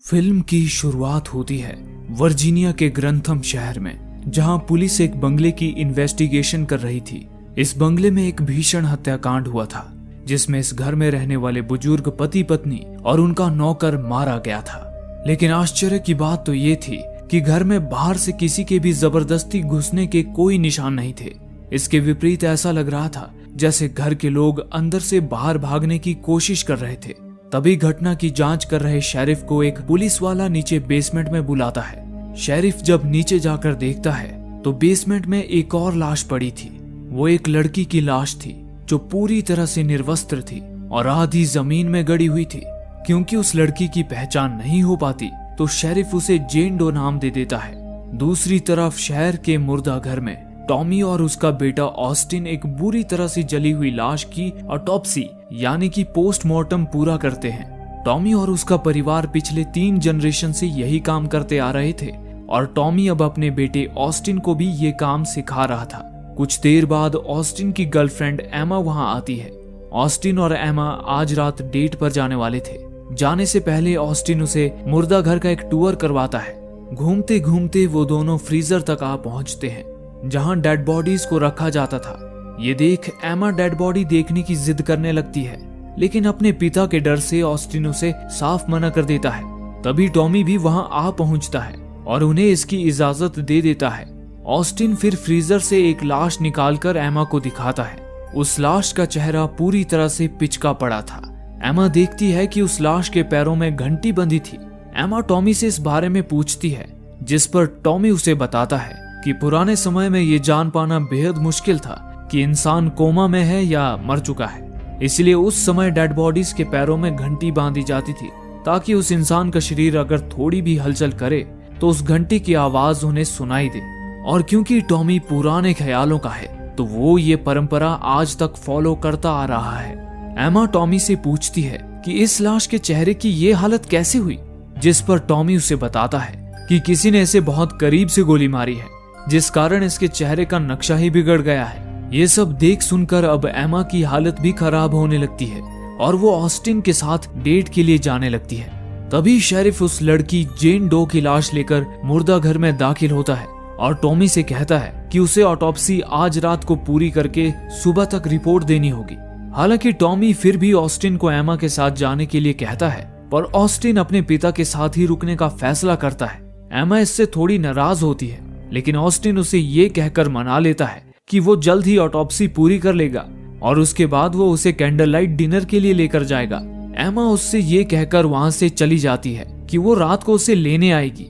Film की शुरुआत होती है वर्जीनिया के ग्रंथम शहर में, जहां पुलिस एक बंगले की इन्वेस्टिगेशन कर रही थी। इस बंगले में एक भीषण हत्याकांड हुआ था, जिसमें इस घर में रहने वाले बुजुर्ग पति पत्नी और उनका नौकर मारा गया था। लेकिन आश्चर्य की बात तो ये थी कि घर में बाहर से किसी के भी जबरदस्ती घुसने के कोई निशान नहीं थे। इसके विपरीत ऐसा लग रहा था जैसे घर के लोग अंदर से बाहर भागने की कोशिश कर रहे थे। तभी घटना की जांच कर रहे शेरिफ को एक पुलिस वाला नीचे बेसमेंट में बुलाता है। शेरिफ जब नीचे जाकर देखता है तो बेसमेंट में एक और लाश पड़ी थी। वो एक लड़की की लाश थी जो पूरी तरह से निर्वस्त्र थी और आधी जमीन में गड़ी हुई थी। क्योंकि उस लड़की की पहचान नहीं हो पाती तो शेरिफ उसे जेन डो नाम दे देता है। दूसरी तरफ शहर के मुर्दा घर में टॉमी और उसका बेटा ऑस्टिन एक बुरी तरह से जली हुई लाश की ऑटोप्सी यानी कि पोस्टमार्टम पूरा करते हैं। टॉमी और उसका परिवार पिछले 3 जनरेशन से यही काम करते आ रहे थे और टॉमी अब अपने बेटे ऑस्टिन को भी ये काम सिखा रहा था। कुछ देर बाद ऑस्टिन की गर्लफ्रेंड एमा वहां आती है। ऑस्टिन और एमा आज रात डेट पर जाने वाले थे। जाने से पहले ऑस्टिन उसे मुर्दा घर का एक टूर करवाता है। घूमते घूमते वो दोनों फ्रीजर तक आ पहुंचते हैं जहां डेड बॉडीज को रखा जाता था। ये देख एमा डेड बॉडी देखने की जिद करने लगती है, लेकिन अपने पिता के डर से ऑस्टिन उसे साफ मना कर देता है। तभी टॉमी भी वहां आ पहुंचता है और उन्हें इसकी इजाजत दे देता है। ऑस्टिन फिर फ्रीजर से एक लाश निकालकर एमा को दिखाता है। उस लाश का चेहरा पूरी तरह से पिचका पड़ा था। एमा देखती है कि उस लाश के पैरों में घंटी बंधी थी। एमा टॉमी से इस बारे में पूछती है, जिस पर टॉमी उसे बताता है कि पुराने समय में ये जान पाना बेहद मुश्किल था कि इंसान कोमा में है या मर चुका है। इसलिए उस समय डेड बॉडीज के पैरों में घंटी बांधी जाती थी ताकि उस इंसान का शरीर अगर थोड़ी भी हलचल करे तो उस घंटी की आवाज उन्हें सुनाई दे। और क्योंकि टॉमी पुराने ख्यालों का है तो वो ये परंपरा आज तक फॉलो करता आ रहा है। एमा टॉमी से पूछती है कि इस लाश के चेहरे की ये हालत कैसे हुई, जिस पर टॉमी उसे बताता है कि किसी ने इसे बहुत करीब से गोली मारी है, जिस कारण इसके चेहरे का नक्शा ही बिगड़ गया है। ये सब देख सुनकर अब एमा की हालत भी खराब होने लगती है और वो ऑस्टिन के साथ डेट के लिए जाने लगती है। तभी शेरिफ उस लड़की जेन डो की लाश लेकर मुर्दा घर में दाखिल होता है और टॉमी से कहता है कि उसे ऑटोप्सी आज रात को पूरी करके सुबह तक रिपोर्ट देनी होगी। हालांकि टॉमी फिर भी ऑस्टिन को एमा के साथ जाने के लिए कहता है, पर ऑस्टिन अपने पिता के साथ ही रुकने का फैसला करता है। एमा इससे थोड़ी नाराज होती है, लेकिन ऑस्टिन उसे ये कहकर मना लेता है कि वो जल्द ही ऑटोप्सी पूरी कर लेगा और उसके बाद वो उसे कैंडल लाइट डिनर के लिए लेकर जाएगा। एमा उससे ये कहकर वहां से चली जाती है कि वो रात को उसे लेने आएगी।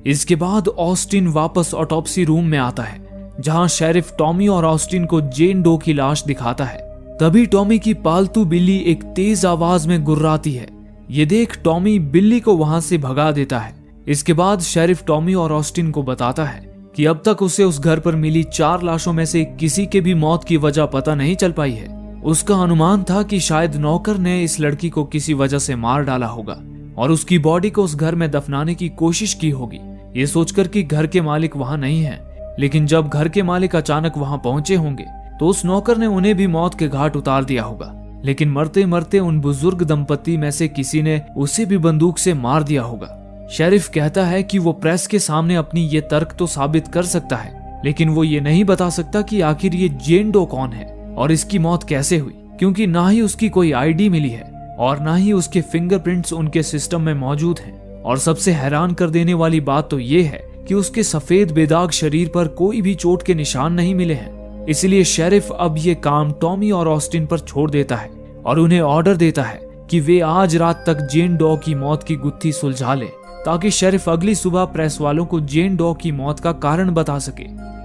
इसके बाद ऑस्टिन वापस ऑटोप्सी रूम में आता है, जहां शेरिफ टॉमी और ऑस्टिन को जेन डो की लाश दिखाता है। तभी टॉमी की पालतू बिल्ली एक तेज आवाज में गुर्राती है। ये देख टॉमी बिल्ली को वहां से भगा देता है। इसके बाद शेरिफ टॉमी और ऑस्टिन को बताता है कि अब तक उसे उस घर पर मिली 4 लाशों में से किसी के भी मौत की वजह पता नहीं चल पाई है। उसका अनुमान था कि शायद नौकर ने इस लड़की को किसी वजह से मार डाला होगा और उसकी बॉडी को उस घर में दफनाने की कोशिश की होगी, ये सोचकर कि घर के मालिक वहां नहीं है। लेकिन जब घर के मालिक अचानक वहां पहुंचे होंगे तो उस नौकर ने उन्हें भी मौत के घाट उतार दिया होगा। लेकिन मरते मरते उन बुजुर्ग दंपति में से किसी ने उसे भी बंदूक से मार दिया होगा। शेरिफ कहता है कि वो प्रेस के सामने अपनी ये तर्क तो साबित कर सकता है, लेकिन वो ये नहीं बता सकता कि आखिर ये जेन डो कौन है और इसकी मौत कैसे हुई, क्योंकि ना ही उसकी कोई आईडी मिली है और ना ही उसके फिंगरप्रिंट्स उनके सिस्टम में मौजूद हैं। और सबसे हैरान कर देने वाली बात तो ये है कि उसके सफेद बेदाग शरीर पर कोई भी चोट के निशान नहीं मिले हैं। इसलिए शेरिफ अब ये काम टॉमी और ऑस्टिन पर छोड़ देता है और उन्हें ऑर्डर देता है कि वे आज रात तक जेन डो की मौत की गुत्थी सुलझा ले, ताकि शेरिफ अगली सुबह प्रेस वालों को जेन डो की मौत का कारण बता सके।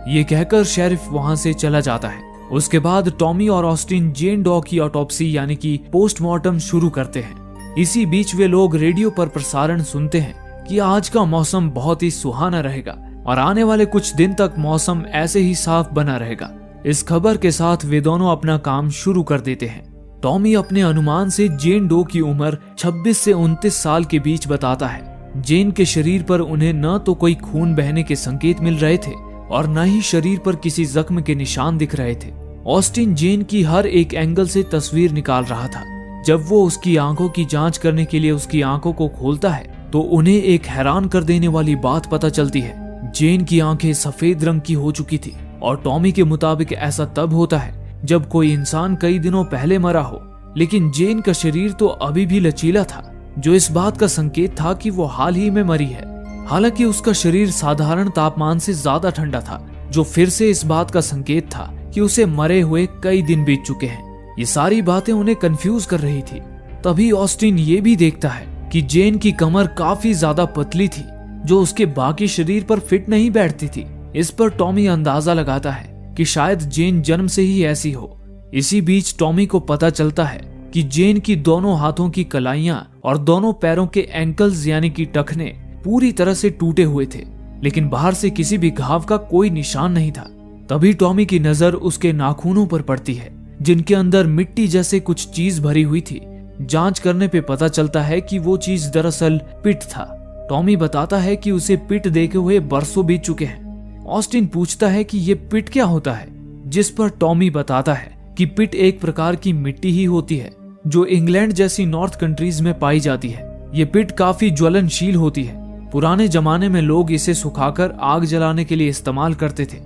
ये कहकर शेरिफ वहां से चला जाता है। उसके बाद टॉमी और ऑस्टिन जेन डो की ऑटोप्सी यानी कि पोस्टमार्टम शुरू करते हैं। इसी बीच वे लोग रेडियो पर प्रसारण सुनते हैं कि आज का मौसम बहुत ही सुहाना रहेगा और आने वाले कुछ दिन तक मौसम ऐसे ही साफ बना रहेगा। इस खबर के साथ वे दोनों अपना काम शुरू कर देते हैं। टॉमी अपने अनुमान से जेन डो की उम्र 26 से 29 साल के बीच बताता है। जेन के शरीर पर उन्हें न तो कोई खून बहने के संकेत मिल रहे थे और न ही शरीर पर किसी जख्म के निशान दिख रहे थे। ऑस्टिन जेन की हर एक एंगल से तस्वीर निकाल रहा था। जब वो उसकी आंखों की जांच करने के लिए उसकी आंखों को खोलता है तो उन्हें एक हैरान कर देने वाली बात पता चलती है। जेन की आंखें सफेद रंग की हो चुकी थी और टॉमी के मुताबिक ऐसा तब होता है जब कोई इंसान कई दिनों पहले मरा हो, लेकिन जेन का शरीर तो अभी भी लचीला था, जो इस बात का संकेत था कि वो हाल ही में मरी है। हालांकि उसका शरीर साधारण तापमान से ज्यादा ठंडा था, जो फिर से इस बात का संकेत था कि उसे मरे हुए कई दिन बीत चुके हैं। ये सारी बातें उन्हें कंफ्यूज कर रही थी। तभी ऑस्टिन ये भी देखता है कि जेन की कमर काफी ज्यादा पतली थी, जो उसके बाकी शरीर पर फिट नहीं बैठती थी। इस पर टॉमी अंदाजा लगाता है कि शायद जेन जन्म से ही ऐसी हो। इसी बीच टॉमी को पता चलता है कि जेन की दोनों हाथों की कलाइयां और दोनों पैरों के एंकल्स यानी कि टखने पूरी तरह से टूटे हुए थे, लेकिन बाहर से किसी भी घाव का कोई निशान नहीं था। तभी टॉमी की नजर उसके नाखूनों पर पड़ती है, जिनके अंदर मिट्टी जैसे कुछ चीज भरी हुई थी। जांच करने पे पता चलता है कि वो चीज दरअसल पिट था। टॉमी बताता है कि उसे पिट देखे हुए बरसों बीत चुके हैं। ऑस्टिन पूछता है कि ये पिट क्या होता है, जिस पर टॉमी बताता है कि पिट एक प्रकार की मिट्टी ही होती है जो इंग्लैंड जैसी नॉर्थ कंट्रीज में पाई जाती है। ये पिट काफी ज्वलनशील होती है। पुराने जमाने में लोग इसे सुखाकर आग जलाने के लिए इस्तेमाल करते थे।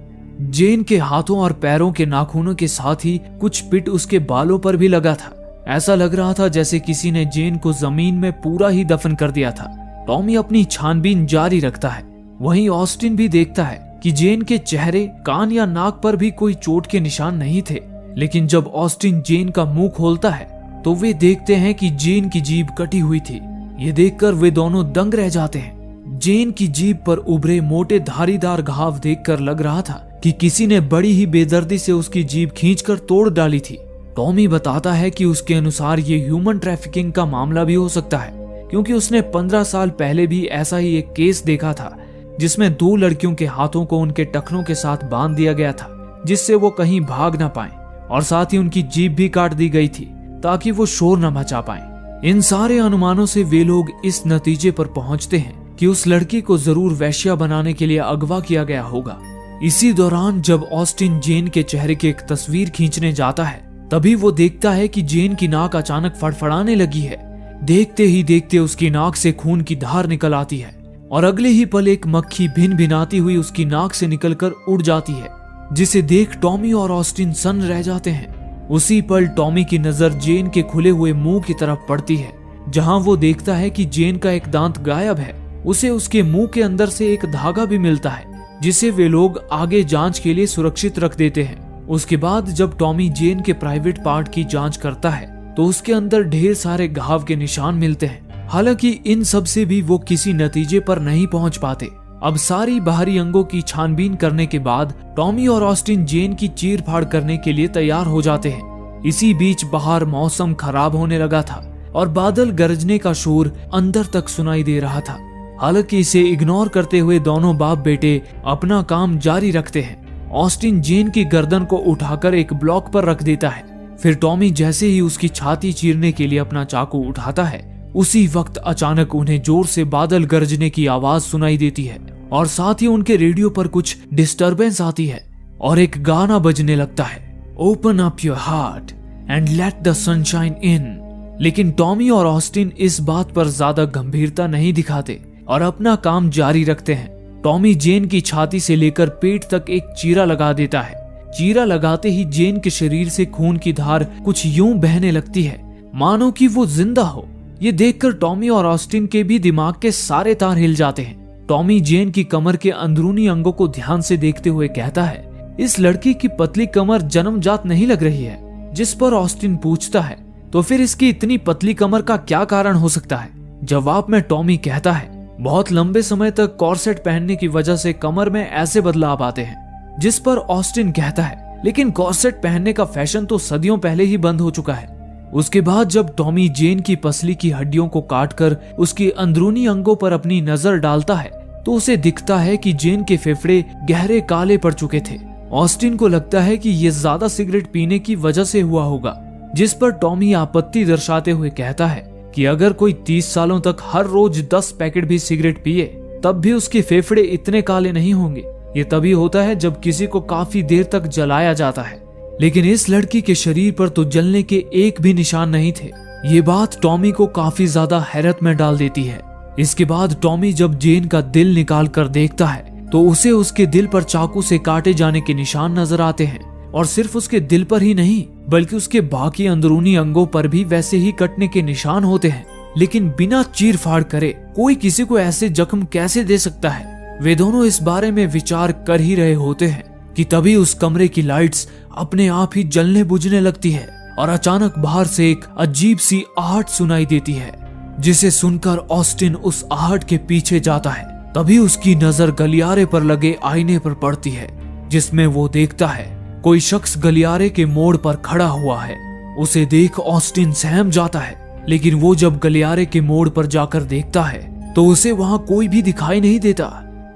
जेन के हाथों और पैरों के नाखूनों के साथ ही कुछ पिट उसके बालों पर भी लगा था। ऐसा लग रहा था जैसे किसी ने जेन को जमीन में पूरा ही दफन कर दिया था। टॉमी अपनी छानबीन जारी रखता है। वहीं ऑस्टिन भी देखता है कि जेन के चेहरे, कान या नाक पर भी कोई चोट के निशान नहीं थे। लेकिन जब ऑस्टिन जेन का मुंह खोलता है तो वे देखते हैं कि जेन की जीभ कटी हुई थी। ये देखकर वे दोनों दंग रह जाते हैं। जेन की जीभ पर उभरे मोटे धारीदार घाव देखकर लग रहा था कि किसी ने बड़ी ही बेदर्दी से उसकी जीभ खींचकर तोड़ डाली थी। टॉमी बताता है कि उसके अनुसार ये ह्यूमन ट्रैफिकिंग का मामला भी हो सकता है, क्योंकि उसने 15 साल पहले भी ऐसा ही एक केस देखा था जिसमें 2 लड़कियों के हाथों को उनके टखनों के साथ बांध दिया गया था, जिससे वो कहीं भाग ना पाएं, और साथ ही उनकी जीभ भी काट दी गई थी ताकि वो शोर न मचा पाएं। इन सारे अनुमानों से वे लोग इस नतीजे पर पहुंचते हैं कि उस लड़की को जरूर वेश्या बनाने के लिए अगवा किया गया होगा। इसी दौरान जब ऑस्टिन जेन के चेहरे की एक तस्वीर खींचने जाता है, तभी वो देखता है कि जेन की नाक अचानक फड़फड़ाने लगी है। देखते ही देखते उसकी नाक से खून की धार निकल आती है और अगले ही पल एक मक्खी भिन भिनाती हुई उसकी नाक से निकलकर उड़ जाती है, जिसे देख टॉमी और ऑस्टिन सन्न रह जाते हैं। उसी पल टॉमी की नजर जेन के खुले हुए मुंह की तरफ पड़ती है, जहां वो देखता है कि जेन का एक दांत गायब है। उसे उसके मुंह के अंदर से एक धागा भी मिलता है, जिसे वे लोग आगे जांच के लिए सुरक्षित रख देते हैं। उसके बाद जब टॉमी जेन के प्राइवेट पार्ट की जांच करता है तो उसके अंदर ढेर सारे घाव के निशान मिलते हैं। हालांकि इन सब से भी वो किसी नतीजे पर नहीं पहुंच पाते। अब सारी बाहरी अंगों की छानबीन करने के बाद टॉमी और ऑस्टिन जेन की चीर फाड़ करने के लिए तैयार हो जाते हैं। इसी बीच बाहर मौसम खराब होने लगा था और बादल गरजने का शोर अंदर तक सुनाई दे रहा था। हालांकि इसे इग्नोर करते हुए दोनों बाप बेटे अपना काम जारी रखते हैं। ऑस्टिन जेन की गर्दन को उठाकर एक ब्लॉक पर रख देता है। फिर टॉमी जैसे ही उसकी छाती चीरने के लिए अपना चाकू उठाता है, उसी वक्त अचानक उन्हें जोर से बादल गरजने की आवाज सुनाई देती है और साथ ही उनके रेडियो पर कुछ डिस्टरबेंस आती है और एक गाना बजने लगता है, open up your heart and let the sunshine इन। लेकिन टॉमी और ऑस्टिन इस बात पर ज्यादा गंभीरता नहीं दिखाते और अपना काम जारी रखते हैं। टॉमी जेन की छाती से लेकर पेट तक एक चीरा लगा देता है। चीरा लगाते ही जेन के शरीर से खून की धार कुछ यूं बहने लगती है मानो कि वो जिंदा हो। ये देखकर टॉमी और ऑस्टिन के भी दिमाग के सारे तार हिल जाते हैं। टॉमी जेन की कमर के अंदरूनी अंगों को ध्यान से देखते हुए कहता है, इस लड़की की पतली कमर जन्मजात नहीं लग रही है। जिस पर ऑस्टिन पूछता है, तो फिर इसकी इतनी पतली कमर का क्या कारण हो सकता है? जवाब में टॉमी कहता है, बहुत लंबे समय तक कॉर्सेट पहनने की वजह से कमर में ऐसे बदलाव आते हैं। जिस पर ऑस्टिन कहता है, लेकिन कॉर्सेट पहनने का फैशन तो सदियों पहले ही बंद हो चुका है। उसके बाद जब टॉमी जेन की पसली की हड्डियों को काटकर उसके अंदरूनी अंगों पर अपनी नजर डालता है, तो उसे दिखता है कि जेन के फेफड़े गहरे काले पड़ चुके थे। ऑस्टिन को लगता है कि ये ज्यादा सिगरेट पीने की वजह से हुआ होगा। जिस पर टॉमी आपत्ति दर्शाते हुए कहता है कि अगर कोई 30 सालों तक हर रोज 10 पैकेट भी सिगरेट पिए, तब भी उसके फेफड़े इतने काले नहीं होंगे। ये तभी होता है जब किसी को काफी देर तक जलाया जाता है। लेकिन इस लड़की के शरीर पर तो जलने के एक भी निशान नहीं थे। ये बात टॉमी को काफी ज्यादा हैरत में डाल देती है। इसके बाद टॉमी जब जेन का दिल निकाल कर देखता है तो उसे उसके दिल पर चाकू से काटे जाने के निशान नजर आते हैं, और सिर्फ उसके दिल पर ही नहीं बल्कि उसके बाकी अंदरूनी अंगों पर भी वैसे ही कटने के निशान होते हैं। लेकिन बिना चीर फाड़ करे कोई किसी को ऐसे जख्म कैसे दे सकता है? वे दोनों इस बारे में विचार कर ही रहे होते हैं कि तभी उस कमरे की लाइट्स अपने आप ही जलने बुझने लगती है और अचानक बाहर से एक अजीब सी आहट सुनाई देती है, जिसे सुनकर ऑस्टिन उस आहट के पीछे जाता है। तभी उसकी नजर गलियारे पर लगे आईने पर पड़ती है, जिसमें वो देखता है कोई शख्स गलियारे के मोड़ पर खड़ा हुआ है। उसे देख ऑस्टिन सहम जाता है, लेकिन वो जब गलियारे के मोड़ पर जाकर देखता है तो उसे वहां कोई भी दिखाई नहीं देता।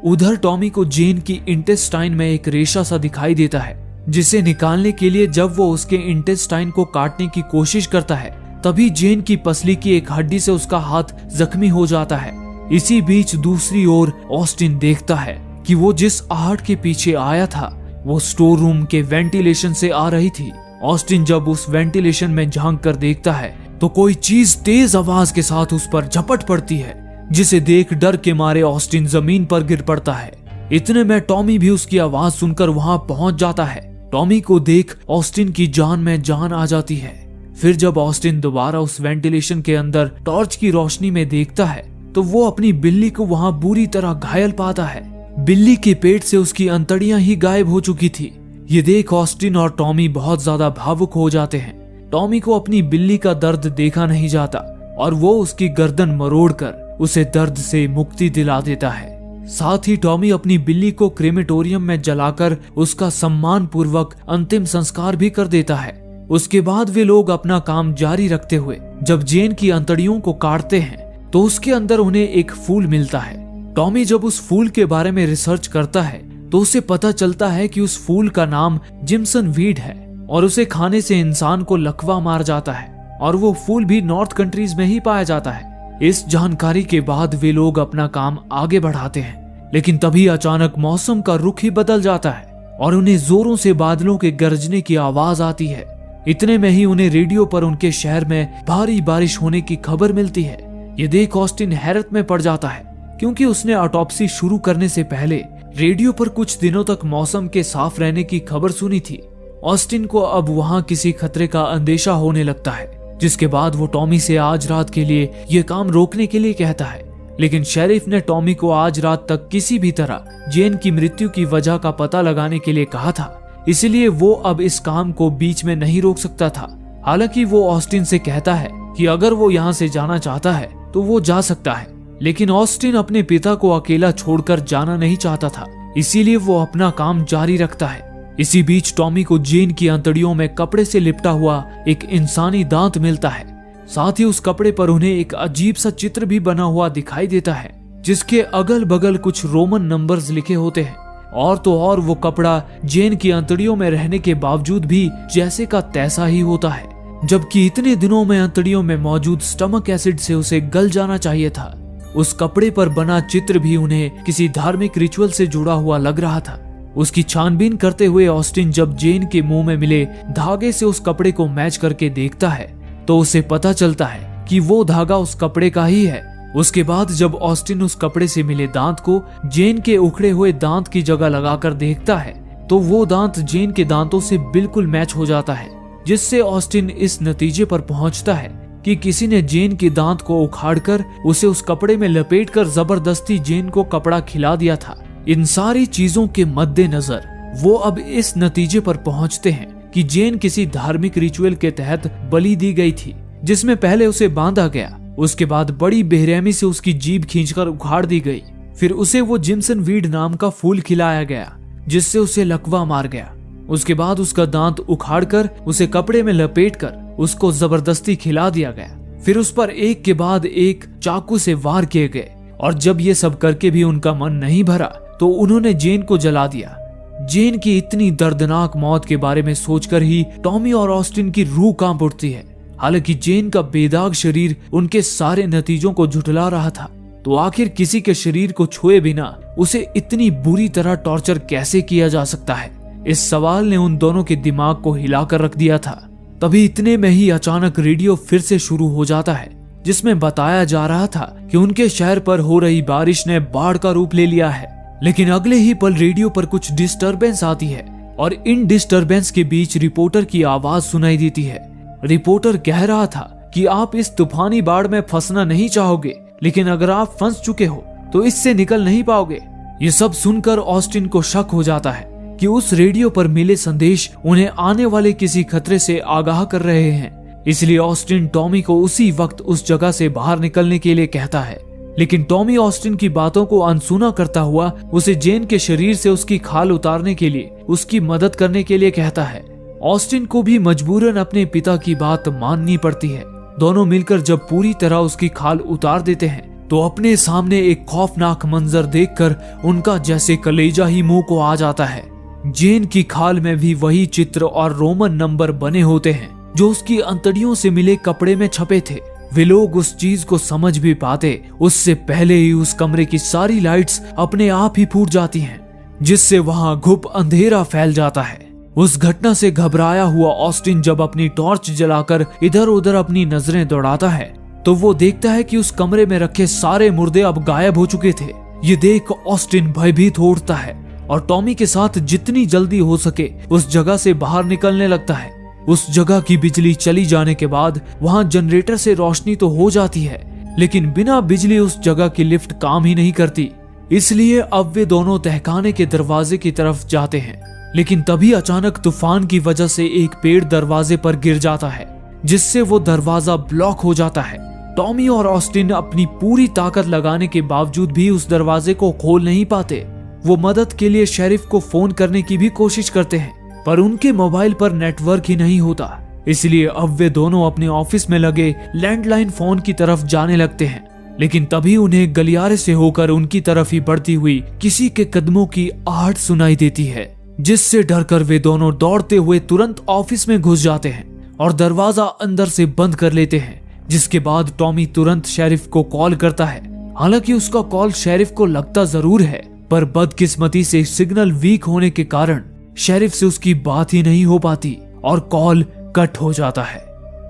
उधर टॉमी को जेन की इंटेस्टाइन में एक रेशा सा दिखाई देता है, जिसे निकालने के लिए जब वो उसके इंटेस्टाइन को काटने की कोशिश करता है तभी जेन की पसली की एक हड्डी से उसका हाथ जख्मी हो जाता है। इसी बीच दूसरी ओर ऑस्टिन देखता है कि वो जिस आहट के पीछे आया था वो स्टोर रूम के वेंटिलेशन से आ रही थी। ऑस्टिन जब उस वेंटिलेशन में झांक कर देखता है तो कोई चीज तेज आवाज के साथ उस पर झपट पड़ती है, जिसे देख डर के मारे ऑस्टिन जमीन पर गिर पड़ता है। इतने में टॉमी भी उसकी आवाज सुनकर वहां पहुंच जाता है। टॉमी को देख ऑस्टिन की जान में जान आ जाती है। फिर जब ऑस्टिन दोबारा उस वेंटिलेशन के अंदर टॉर्च की रोशनी में देखता है तो वो अपनी बिल्ली को वहां बुरी तरह घायल पाता है। बिल्ली के पेट से उसकी अंतड़ियां ही गायब हो चुकी थी। ये देख ऑस्टिन और टॉमी बहुत ज्यादा भावुक हो जाते हैं। टॉमी को अपनी बिल्ली का दर्द देखा नहीं जाता और वो उसकी गर्दन मरोड़कर उसे दर्द से मुक्ति दिला देता है। साथ ही टॉमी अपनी बिल्ली को क्रेमेटोरियम में जलाकर उसका सम्मान पूर्वक अंतिम संस्कार भी कर देता है। उसके बाद वे लोग अपना काम जारी रखते हुए जब जेन की अंतड़ियों को काटते हैं तो उसके अंदर उन्हें एक फूल मिलता है। टॉमी जब उस फूल के बारे में रिसर्च करता है तो उसे पता चलता है कि उस फूल का नाम जिम्सन वीड है और उसे खाने से इंसान को लकवा मार जाता है और वो फूल भी नॉर्थ कंट्रीज में ही पाया जाता है। इस जानकारी के बाद वे लोग अपना काम आगे बढ़ाते हैं, लेकिन तभी अचानक मौसम का रुख ही बदल जाता है और उन्हें जोरों से बादलों के गरजने की आवाज आती है। इतने में ही उन्हें रेडियो पर उनके शहर में भारी बारिश होने की खबर मिलती है। ये देख ऑस्टिन हैरत में पड़ जाता है, क्योंकि उसने ऑटोप्सी शुरू करने से पहले रेडियो पर कुछ दिनों तक मौसम के साफ रहने की खबर सुनी थी। ऑस्टिन को अब वहां किसी खतरे का अंदेशा होने लगता है, जिसके बाद वो टॉमी से आज रात के लिए ये काम रोकने के लिए कहता है। लेकिन शेरिफ ने टॉमी को आज रात तक किसी भी तरह जेन की मृत्यु की वजह का पता लगाने के लिए कहा था, इसलिए वो अब इस काम को बीच में नहीं रोक सकता था। हालांकि वो ऑस्टिन से कहता है कि अगर वो यहाँ से जाना चाहता है तो वो जा सकता है, लेकिन ऑस्टिन अपने पिता को अकेला छोड़कर जाना नहीं चाहता था, इसीलिए वो अपना काम जारी रखता है। इसी बीच टॉमी को जेन की अंतड़ियों में कपड़े से लिपटा हुआ एक इंसानी दांत मिलता है। साथ ही उस कपड़े पर उन्हें एक अजीब सा चित्र भी बना हुआ दिखाई देता है, जिसके अगल बगल कुछ रोमन नंबर्स लिखे होते हैं। और तो और वो कपड़ा जेन की अंतड़ियों में रहने के बावजूद भी जैसे का तैसा ही होता है, जबकि इतने दिनों में अंतड़ियों में मौजूद स्टमक एसिड से उसे गल जाना चाहिए था। उस कपड़े पर बना चित्र भी उन्हें किसी धार्मिक रिचुअल से जुड़ा हुआ लग रहा था। उसकी छानबीन करते हुए ऑस्टिन जब जेन के मुंह में मिले धागे से उस कपड़े को मैच करके देखता है तो उसे पता चलता है कि वो धागा उस कपड़े का ही है। उसके बाद जब ऑस्टिन उस कपड़े से मिले दांत को जेन के उखड़े हुए दांत की जगह लगाकर देखता है तो वो दांत जेन के दांतों से बिल्कुल मैच हो जाता है, जिससे ऑस्टिन इस नतीजे पर पहुंचता है कि किसी ने जेन के दांत को उखाड़कर उसे उस कपड़े में लपेटकर जबरदस्ती जेन को कपड़ा खिला दिया था। इन सारी चीजों के मद्देनजर वो अब इस नतीजे पर पहुंचते हैं कि जेन किसी धार्मिक रिचुअल के तहत बलि दी गई थी, जिसमें पहले उसे बांधा गया, उसके बाद बड़ी बेरहमी से उसकी जीभ खींचकर उखाड़ दी गई, फिर उसे वो जिम्सन वीड नाम का फूल खिलाया गया जिससे उसे लकवा मार गया। उसके बाद उसका दांत उखाड़कर उसे कपड़े में लपेटकर उसको जबरदस्ती खिला दिया गया। फिर उस पर एक के बाद एक चाकू से वार किए गए और जब ये सब करके भी उनका मन नहीं भरा तो उन्होंने जेन को जला दिया। जेन की इतनी दर्दनाक मौत के बारे में सोचकर ही टॉमी और ऑस्टिन की रूह कांप उठती है। हालांकि जेन का बेदाग शरीर उनके सारे नतीजों को झुठला रहा था, तो आखिर किसी के शरीर को छुए बिना उसे इतनी बुरी तरह टॉर्चर कैसे किया जा सकता है? इस सवाल ने उन दोनों के दिमाग को हिलाकर रख दिया था। तभी इतने में ही अचानक रेडियो फिर से शुरू हो जाता है, जिसमें बताया जा रहा था कि उनके शहर पर हो रही बारिश ने बाढ़ का रूप ले लिया है। लेकिन अगले ही पल रेडियो पर कुछ डिस्टरबेंस आती है और इन डिस्टरबेंस के बीच रिपोर्टर की आवाज सुनाई देती है। रिपोर्टर कह रहा था कि आप इस तूफानी बाढ़ में फंसना नहीं चाहोगे, लेकिन अगर आप फंस चुके हो तो इससे निकल नहीं पाओगे। ये सब सुनकर ऑस्टिन को शक हो जाता है कि उस रेडियो पर मिले संदेश उन्हें आने वाले किसी खतरे से आगाह कर रहे हैं। इसलिए ऑस्टिन टॉमी को उसी वक्त उस जगह से बाहर निकलने के लिए कहता है। लेकिन टॉमी ऑस्टिन की बातों को अनसुना करता हुआ उसे जेन के शरीर से उसकी खाल उतारने के लिए उसकी मदद करने के लिए कहता है। ऑस्टिन को भी मजबूरन अपने पिता की बात माननी पड़ती है। दोनों मिलकर जब पूरी तरह उसकी खाल उतार देते हैं तो अपने सामने एक खौफनाक मंजर देखकर उनका जैसे कलेजा ही मुंह को आ जाता है। जेन की खाल में भी वही चित्र और रोमन नंबर बने होते हैं जो उसकी अंतड़ियों से मिले कपड़े में छपे थे। वे लोग उस चीज को समझ भी पाते उससे पहले ही उस कमरे की सारी लाइट्स अपने आप ही फूट जाती हैं, जिससे वहां घुप अंधेरा फैल जाता है। उस घटना से घबराया हुआ ऑस्टिन जब अपनी टॉर्च जलाकर इधर उधर अपनी नजरें दौड़ाता है तो वो देखता है कि उस कमरे में रखे सारे मुर्दे अब गायब हो चुके थे। ये देख ऑस्टिन भयभीत हो उठता है और टॉमी के साथ जितनी जल्दी हो सके उस जगह से बाहर निकलने लगता है। उस जगह की बिजली चली जाने के बाद वहां जनरेटर से रोशनी तो हो जाती है, लेकिन बिना बिजली उस जगह की लिफ्ट काम ही नहीं करती। इसलिए अब वे दोनों तहखाने के दरवाजे की तरफ जाते हैं। लेकिन तभी अचानक तूफान की वजह से एक पेड़ दरवाजे पर गिर जाता है, जिससे वो दरवाजा ब्लॉक हो जाता है। टॉमी और ऑस्टिन अपनी पूरी ताकत लगाने के बावजूद भी उस दरवाजे को खोल नहीं पाते। वो मदद के लिए शेरिफ को फोन करने की भी कोशिश करते हैं, पर उनके मोबाइल पर नेटवर्क ही नहीं होता। इसलिए अब वे दोनों अपने ऑफिस में लगे लैंडलाइन फोन की तरफ जाने लगते हैं। लेकिन तभी उन्हें गलियारे से होकर उनकी तरफ ही बढ़ती हुई किसी के कदमों की आहट सुनाई देती है, जिससे डरकर वे दोनों दौड़ते हुए तुरंत ऑफिस में घुस जाते हैं और दरवाजा अंदर से बंद कर लेते हैं। जिसके बाद टॉमी तुरंत शेरिफ को कॉल करता है। हालांकि उसका कॉल शेरिफ को लगता जरूर है, पर बदकिस्मती से सिग्नल वीक होने के कारण शेरिफ से उसकी बात ही नहीं हो पाती और कॉल कट हो जाता है।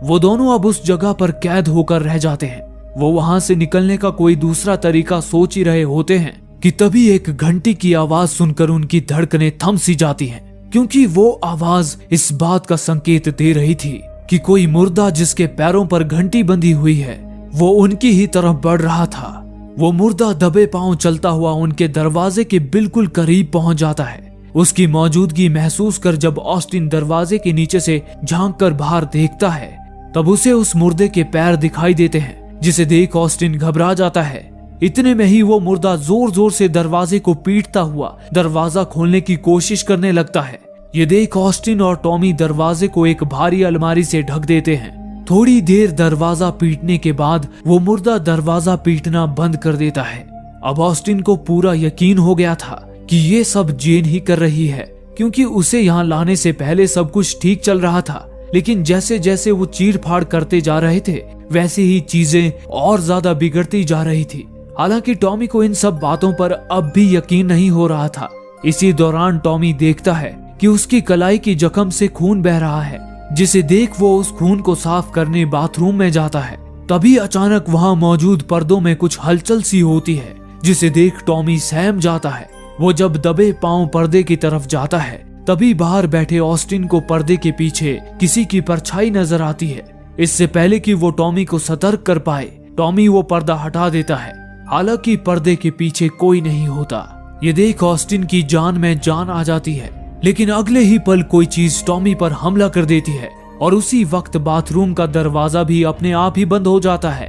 वो दोनों अब उस जगह पर कैद होकर रह जाते हैं। वो वहां से निकलने का कोई दूसरा तरीका सोच ही रहे होते हैं कि तभी एक घंटी की आवाज सुनकर उनकी धड़कनें थम सी जाती हैं, क्योंकि वो आवाज इस बात का संकेत दे रही थी कि कोई मुर्दा जिसके पैरों पर घंटी बंधी हुई है वो उनकी ही तरफ बढ़ रहा था। वो मुर्दा दबे पांव चलता हुआ उनके दरवाजे के बिल्कुल करीब पहुंच जाता है। उसकी मौजूदगी महसूस कर जब ऑस्टिन दरवाजे के नीचे से झांक कर बाहर देखता है तब उसे उस मुर्दे के पैर दिखाई देते हैं, जिसे देख ऑस्टिन घबरा जाता है। इतने में ही वो मुर्दा जोर जोर से दरवाजे को पीटता हुआ दरवाजा खोलने की कोशिश करने लगता है। ये देख ऑस्टिन और टॉमी दरवाजे को एक भारी अलमारी से ढक देते हैं। थोड़ी देर दरवाजा पीटने के बाद वो मुर्दा दरवाजा पीटना बंद कर देता है। अब ऑस्टिन को पूरा यकीन हो गया था कि ये सब जेन ही कर रही है, क्योंकि उसे यहाँ लाने से पहले सब कुछ ठीक चल रहा था। लेकिन जैसे जैसे वो चीर फाड़ करते जा रहे थे वैसे ही चीजें और ज्यादा बिगड़ती जा रही थी। हालांकि टॉमी को इन सब बातों पर अब भी यकीन नहीं हो रहा था। इसी दौरान टॉमी देखता है कि उसकी कलाई की जख्म से खून बह रहा है, जिसे देख वो उस खून को साफ करने बाथरूम में जाता है। तभी अचानक वहां मौजूद पर्दों में कुछ हलचल सी होती है, जिसे देख टॉमी सहम जाता है। वो जब दबे पांव पर्दे की तरफ जाता है तभी बाहर बैठे ऑस्टिन को पर्दे के पीछे किसी की परछाई नजर आती है। इससे पहले कि वो टॉमी को सतर्क कर पाए, टॉमी वो पर्दा हटा देता है। हालांकि पर्दे के पीछे कोई नहीं होता। ये देख ऑस्टिन की जान में जान आ जाती है, लेकिन अगले ही पल कोई चीज टॉमी पर हमला कर देती है और उसी वक्त बाथरूम का दरवाजा भी अपने आप ही बंद हो जाता है।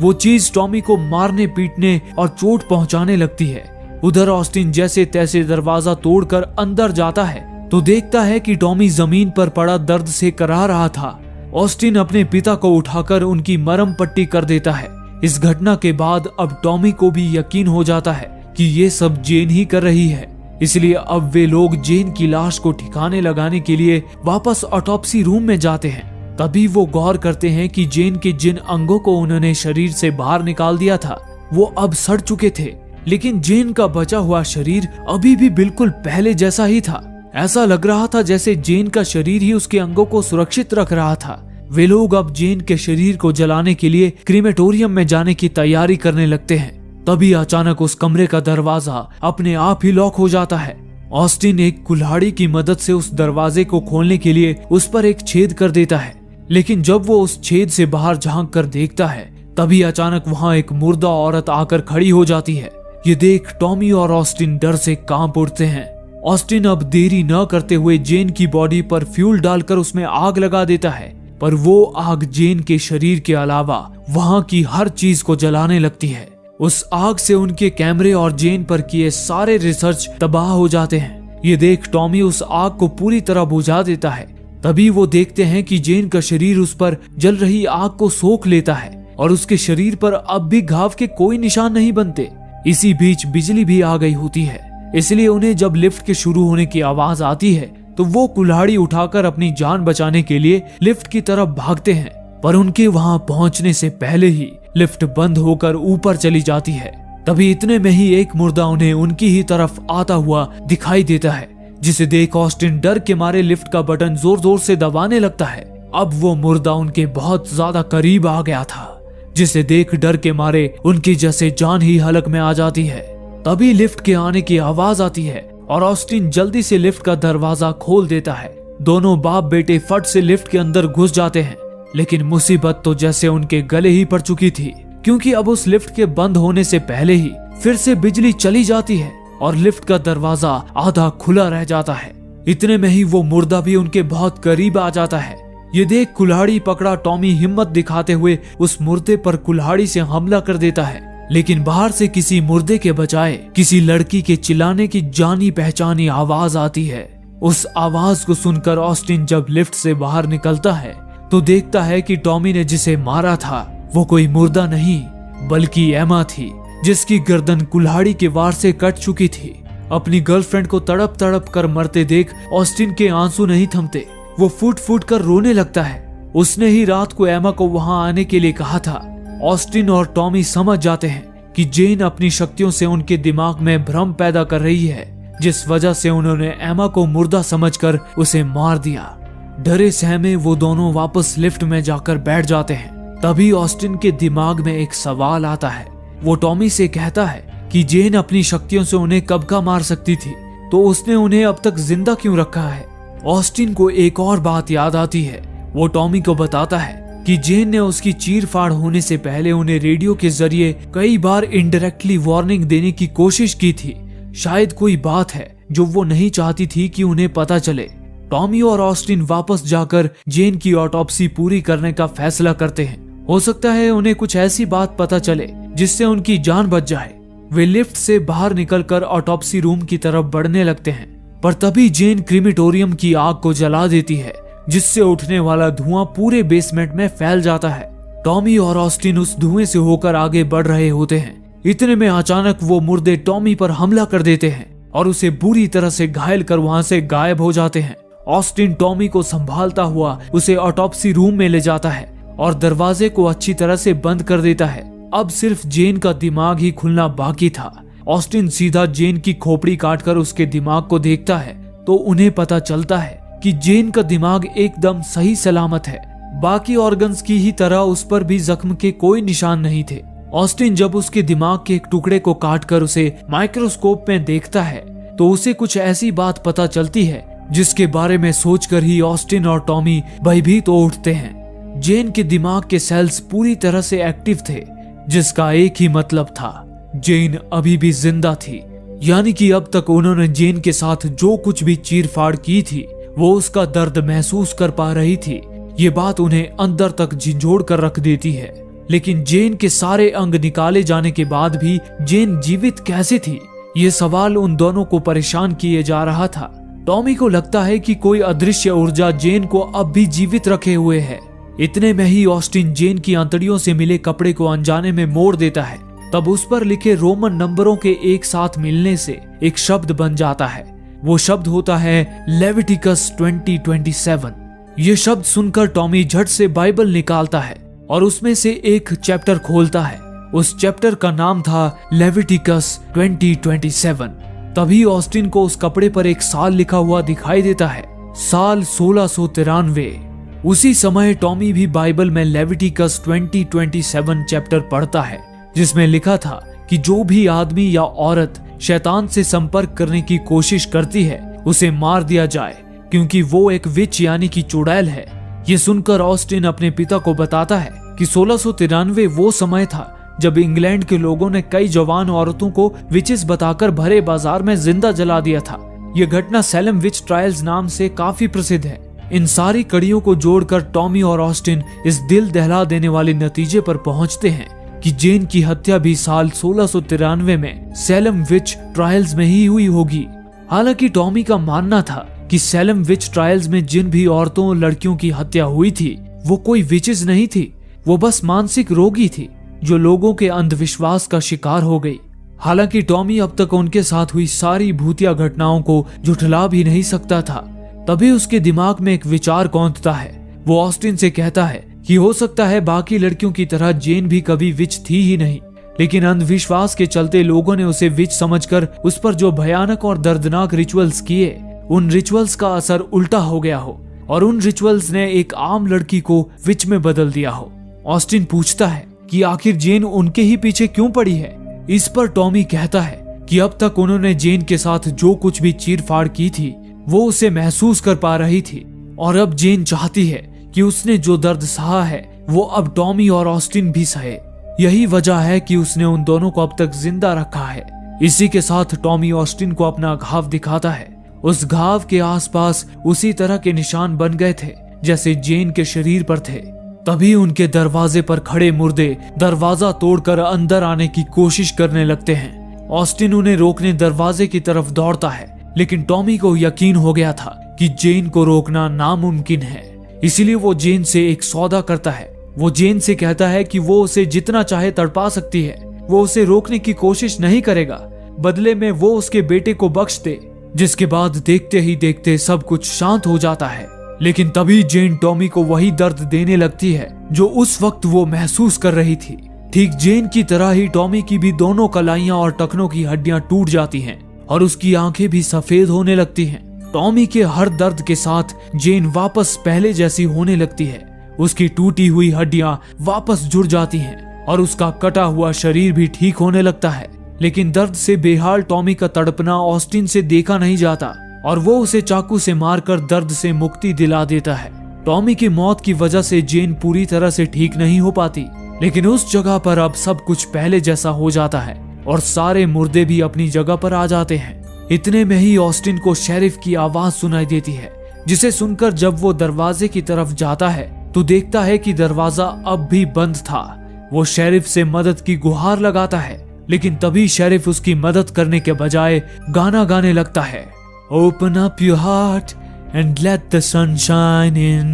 वो चीज टॉमी को मारने पीटने और चोट पहुंचाने लगती है। उधर ऑस्टिन जैसे तैसे दरवाजा तोड़कर अंदर जाता है तो देखता है कि टॉमी जमीन पर पड़ा दर्द से कराह रहा था। ऑस्टिन अपने पिता को उठाकर उनकी मरहम पट्टी कर देता है। इस घटना के बाद अब टॉमी को भी यकीन हो जाता है कि ये सब जेन ही कर रही है। इसलिए अब वे लोग जेन की लाश को ठिकाने लगाने के लिए वापस ऑटोप्सी रूम में जाते हैं। तभी वो गौर करते हैं कि जेन के जिन अंगों को उन्होंने शरीर से बाहर निकाल दिया था वो अब सड़ चुके थे, लेकिन जेन का बचा हुआ शरीर अभी भी बिल्कुल पहले जैसा ही था। ऐसा लग रहा था जैसे जेन का शरीर ही उसके अंगों को सुरक्षित रख रहा था। वे लोग अब जेन के शरीर को जलाने के लिए क्रीमेटोरियम में जाने की तैयारी करने लगते हैं। तभी अचानक उस कमरे का दरवाजा अपने आप ही लॉक हो जाता है। ऑस्टिन एक कुल्हाड़ी की मदद से उस दरवाजे को खोलने के लिए उस पर एक छेद कर देता है, लेकिन जब वो उस छेद से बाहर झांक कर देखता है तभी अचानक वहां एक मुर्दा औरत आकर खड़ी हो जाती है। ये देख टॉमी और ऑस्टिन डर से कांप उठते हैं। ऑस्टिन अब देरी न करते हुए जेन की बॉडी पर फ्यूल डालकर उसमें आग लगा देता है, पर वो आग जेन के शरीर के अलावा वहां की हर चीज को जलाने लगती है। उस आग से उनके कैमरे और जेन पर किए सारे रिसर्च तबाह हो जाते हैं। ये देख टॉमी उस आग को पूरी तरह बुझा देता है। तभी वो देखते हैं कि जेन का शरीर उस पर जल रही आग को सोख लेता है और उसके शरीर पर अब भी घाव के कोई निशान नहीं बनते। इसी बीच बिजली भी आ गई होती है, इसलिए उन्हें जब लिफ्ट के शुरू होने की आवाज आती है तो वो कुल्हाड़ी उठाकर अपनी जान बचाने के लिए लिफ्ट की तरफ भागते हैं, पर उनके वहां पहुंचने से पहले ही लिफ्ट बंद होकर ऊपर चली जाती है। तभी इतने में ही एक मुर्दा उन्हें उनकी ही तरफ आता हुआ दिखाई देता है, जिसे देख ऑस्टिन डर के मारे लिफ्ट का बटन जोर जोर से दबाने लगता है। अब वो मुर्दा उनके बहुत ज्यादा करीब आ गया था, जिसे देख डर के मारे उनकी जैसे जान ही हलक में आ जाती है। तभी लिफ्ट के आने की आवाज आती है और ऑस्टिन जल्दी से लिफ्ट का दरवाजा खोल देता है। दोनों बाप बेटे फट से लिफ्ट के अंदर घुस जाते हैं, लेकिन मुसीबत तो जैसे उनके गले ही पड़ चुकी थी, क्योंकि अब उस लिफ्ट के बंद होने से पहले ही फिर से बिजली चली जाती है और लिफ्ट का दरवाजा आधा खुला रह जाता है। इतने में ही वो मुर्दा भी उनके बहुत करीब आ जाता है। ये देख कुल्हाड़ी पकड़ा टॉमी हिम्मत दिखाते हुए उस मुर्दे पर कुल्हाड़ी से हमला कर देता है, लेकिन बाहर से किसी मुर्दे के बजाय किसी लड़की के चिल्लाने की जानी पहचानी आवाज आती है। उस आवाज को सुनकर ऑस्टिन जब लिफ्ट से बाहर निकलता है तो देखता है कि टॉमी ने जिसे मारा था वो कोई मुर्दा नहीं बल्कि एमा थी, जिसकी गर्दन कुल्हाड़ी के वार से कट चुकी थी। अपनी गर्लफ्रेंड को तड़प तड़प कर मरते देख ऑस्टिन के आंसू नहीं थमते। वो फूट फूट कर रोने लगता है। उसने ही रात को एमा को वहां आने के लिए कहा था। ऑस्टिन और टॉमी समझ जाते हैं कि जेन अपनी शक्तियों से उनके दिमाग में भ्रम पैदा कर रही है, जिस वजह से उन्होंने एमा को मुर्दा समझकर उसे मार दिया। डरे सहमे वो दोनों वापस लिफ्ट में जाकर बैठ जाते हैं। तभी ऑस्टिन के दिमाग में एक सवाल आता है। वो टॉमी से कहता है कि जेन अपनी शक्तियों से उन्हें कब का मार सकती थी, तो उसने उन्हें अब तक जिंदा क्यों रखा है। ऑस्टिन को एक और बात याद आती है। वो टॉमी को बताता है कि जेन ने उसकी चीर फाड़ होने से पहले उन्हें रेडियो के जरिए कई बार इनडायरेक्टली वार्निंग देने की कोशिश की थी। शायद कोई बात है जो वो नहीं चाहती थी कि उन्हें पता चले। टॉमी और ऑस्टिन वापस जाकर जेन की ऑटोप्सी पूरी करने का फैसला करते हैं। हो सकता है उन्हें कुछ ऐसी बात पता चले जिससे उनकी जान बच जाए। वे लिफ्ट से बाहर निकलकर ऑटोप्सी रूम की तरफ बढ़ने लगते हैं, पर तभी जेन क्रीमेटोरियम की आग को जला देती है, जिससे उठने वाला धुआं पूरे बेसमेंट में फैल जाता है। टॉमी और ऑस्टिन उस धुएं से होकर आगे बढ़ रहे होते हैं। इतने में अचानक वो मुर्दे टॉमी पर हमला कर देते हैं और उसे बुरी तरह से घायल कर वहां से गायब हो जाते हैं। ऑस्टिन टॉमी को संभालता हुआ उसे ऑटोप्सी रूम में ले जाता है और दरवाजे को अच्छी तरह से बंद कर देता है। अब सिर्फ जेन का दिमाग ही खुलना बाकी था। ऑस्टिन सीधा जेन की खोपड़ी काटकर उसके दिमाग को देखता है तो उन्हें पता चलता है कि जेन का दिमाग एकदम सही सलामत है। बाकी ऑर्गन्स की ही तरह उस पर भी जख्म के कोई निशान नहीं थे। ऑस्टिन जब उसके दिमाग के एक टुकड़े को काटकर उसे माइक्रोस्कोप में देखता है तो उसे कुछ ऐसी बात पता चलती है जिसके बारे में सोचकर ही ऑस्टिन और टॉमी भयभीत हो उठते हैं। जेन के दिमाग के सेल्स पूरी तरह से एक्टिव थे, जिसका एक ही मतलब था, जेन अभी भी जिंदा थी। यानी कि अब तक उन्होंने जेन के साथ जो कुछ भी चीरफाड़ की थी वो उसका दर्द महसूस कर पा रही थी। ये बात उन्हें अंदर तक झिंझोड़ कर रख देती है। लेकिन जेन के सारे अंग निकाले जाने के बाद भी जेन जीवित कैसे थी, ये सवाल उन दोनों को परेशान किए जा रहा था। टॉमी को लगता है कि कोई अदृश्य ऊर्जा जेन को अब भी जीवित रखे हुए है। इतने में ही ऑस्टिन जेन की आंतड़ियों से मिले कपड़े को अनजाने में मोड़ देता है। तब उस पर लिखे रोमन नंबरों के एक साथ मिलने से एक शब्द बन जाता है। वो शब्द होता है लेविटिकस 20:27। ये शब्द सुनकर टॉमी झट से बाइबल निकालता है और उसमें से एक चैप्टर खोलता है। उस चैप्टर का नाम था लेविटिकस 20:27। तभी ऑस्टिन को उस कपड़े पर एक साल लिखा हुआ दिखाई देता है, साल 1693। उसी समय टॉमी भी बाइबल में लेविटिकस 20:27 चैप्टर पढ़ता है, जिसमें लिखा था कि जो भी आदमी या औरत शैतान से संपर्क करने की कोशिश करती है उसे मार दिया जाए, क्योंकि वो एक विच यानी कि चुड़ैल है। ये सुनकर ऑस्टिन अपने पिता को बताता है कि 1693 वो समय था जब इंग्लैंड के लोगों ने कई जवान औरतों को विचेस बताकर भरे बाजार में जिंदा जला दिया था। यह घटना सैलम विच ट्रायल्स नाम से काफी प्रसिद्ध है। इन सारी कड़ियों को जोड़कर टॉमी और ऑस्टिन इस दिल दहला देने वाले नतीजे पर पहुंचते हैं कि जेन की हत्या भी साल 1693 में सैलम विच ट्रायल्स में ही हुई होगी। हालांकि टॉमी का मानना था कि सैलम विच ट्रायल्स में जिन भी औरतों और लड़कियों की हत्या हुई थी वो कोई विचेस नहीं थी, वो बस मानसिक रोगी थी जो लोगों के अंधविश्वास का शिकार हो गई। हालांकि टॉमी अब तक उनके साथ हुई सारी भूतिया घटनाओं को झुठला भी नहीं सकता था। तभी उसके दिमाग में एक विचार कौंधता है। वो ऑस्टिन से कहता है कि हो सकता है बाकी लड़कियों की तरह जेन भी कभी विच थी ही नहीं, लेकिन अंधविश्वास के चलते लोगों ने उसे विच समझकर उस पर जो भयानक और दर्दनाक रिचुअल्स किए, उन रिचुअल्स का असर उल्टा हो गया हो और उन रिचुअल्स ने एक आम लड़की को विच में बदल दिया हो। ऑस्टिन पूछता है कि आखिर जेन उनके ही पीछे क्यों पड़ी है। इस पर टॉमी कहता है कि अब तक उन्होंने जेन के साथ जो कुछ भी चीरफाड़ की थी वो उसे महसूस कर पा रही थी, और अब जेन चाहती है कि उसने जो दर्द सहा है वो अब टॉमी और ऑस्टिन भी सहे। यही वजह है कि उसने उन दोनों को अब तक जिंदा रखा है। इसी के साथ टॉमी ऑस्टिन को अपना घाव दिखाता है। उस घाव के आसपास उसी तरह के निशान बन गए थे जैसे जेन के शरीर पर थे। तभी उनके दरवाजे पर खड़े मुर्दे दरवाजा तोड़कर अंदर आने की कोशिश करने लगते हैं। ऑस्टिन उन्हें रोकने दरवाजे की तरफ दौड़ता है, लेकिन टॉमी को यकीन हो गया था कि जेन को रोकना नामुमकिन है। इसीलिए वो जेन से एक सौदा करता है। वो जेन से कहता है कि वो उसे जितना चाहे तड़पा सकती है, वो उसे रोकने की कोशिश नहीं करेगा, बदले में वो उसके बेटे को बख्श दे। जिसके बाद देखते ही देखते सब कुछ शांत हो जाता है। लेकिन तभी जेन टॉमी को वही दर्द देने लगती है जो उस वक्त वो महसूस कर रही थी। ठीक जेन की तरह ही टॉमी की भी दोनों कलाइयां और टखनों की हड्डियां टूट जाती हैं और उसकी आंखें भी सफेद होने लगती हैं। टॉमी के हर दर्द के साथ जेन वापस पहले जैसी होने लगती है। उसकी टूटी हुई हड्डियां वापस जुड़ जाती हैं और उसका कटा हुआ शरीर भी ठीक होने लगता है। लेकिन दर्द से बेहाल टॉमी का तड़पना ऑस्टिन से देखा नहीं जाता और वो उसे चाकू से मारकर दर्द से मुक्ति दिला देता है। टॉमी की मौत की वजह से जेन पूरी तरह से ठीक नहीं हो पाती, लेकिन उस जगह पर अब सब कुछ पहले जैसा हो जाता है और सारे मुर्दे भी अपनी जगह पर आ जाते हैं। इतने में ही ऑस्टिन को शेरिफ की आवाज सुनाई देती है, जिसे सुनकर जब वो दरवाजे की तरफ जाता है तो देखता है कि दरवाजा अब भी बंद था। वो शेरिफ से मदद की गुहार लगाता है, लेकिन तभी शेरिफ उसकी मदद करने के बजाय गाना गाने लगता है, Open up your heart and let the sunshine in।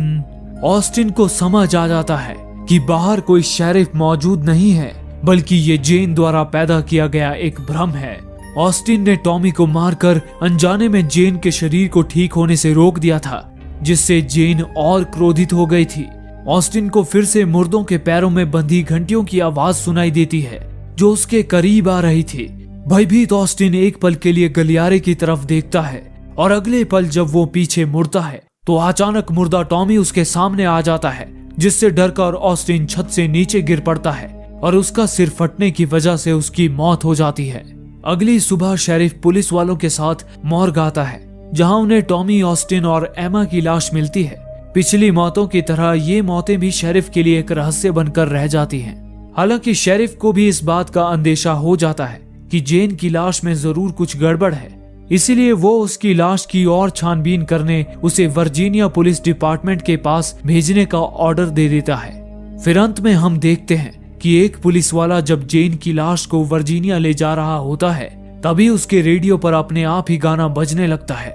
Austin को समझ आ जाता है कि बाहर कोई शेरिफ मौजूद नहीं है, बल्कि ये जेन द्वारा पैदा किया गया एक भ्रम है। ऑस्टिन ने टॉमी को मारकर अनजाने में जेन के शरीर को ठीक होने से रोक दिया था, जिससे जेन और क्रोधित हो गई थी। ऑस्टिन को फिर से मुर्दों के पैरों में बंधी घंटियों की आवाज सुनाई देती है जो उसके करीब आ रही थी। भयभीत ऑस्टिन एक पल के लिए गलियारे की तरफ देखता है और अगले पल जब वो पीछे मुड़ता है तो अचानक मुर्दा टॉमी उसके सामने आ जाता है, जिससे डरकर ऑस्टिन छत से नीचे गिर पड़ता है और उसका सिर फटने की वजह से उसकी मौत हो जाती है। अगली सुबह शेरिफ पुलिस वालों के साथ मॉर्ग आता है, जहां उन्हें टॉमी, ऑस्टिन और एमा की लाश मिलती है। पिछली मौतों की तरह ये मौतें भी शेरिफ के लिए एक रहस्य बनकर रह जाती हैं। हालांकि शेरिफ को भी इस बात का अंदेशा हो जाता है कि जेन की लाश में जरूर कुछ गड़बड़ है, इसीलिए वो उसकी लाश की और छानबीन करने उसे वर्जीनिया पुलिस डिपार्टमेंट के पास भेजने का ऑर्डर दे देता है। फिर अंत में हम देखते हैं कि एक पुलिस वाला जब जेन की लाश को वर्जीनिया ले जा रहा होता है, तभी उसके रेडियो पर अपने आप ही गाना बजने लगता है,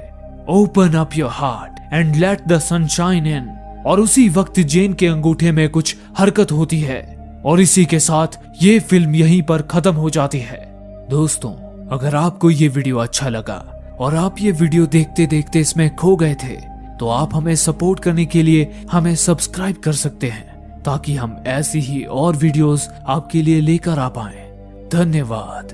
open up your heart and let the sunshine इन। और उसी वक्त जेन के अंगूठे में कुछ हरकत होती है और इसी के साथ ये फिल्म यहीं पर खत्म हो जाती है। दोस्तों, अगर आपको ये वीडियो अच्छा लगा और आप ये वीडियो देखते देखते इसमें खो गए थे, तो आप हमें सपोर्ट करने के लिए हमें सब्सक्राइब कर सकते हैं, ताकि हम ऐसी ही और वीडियोस आपके लिए लेकर आ पाएं। धन्यवाद।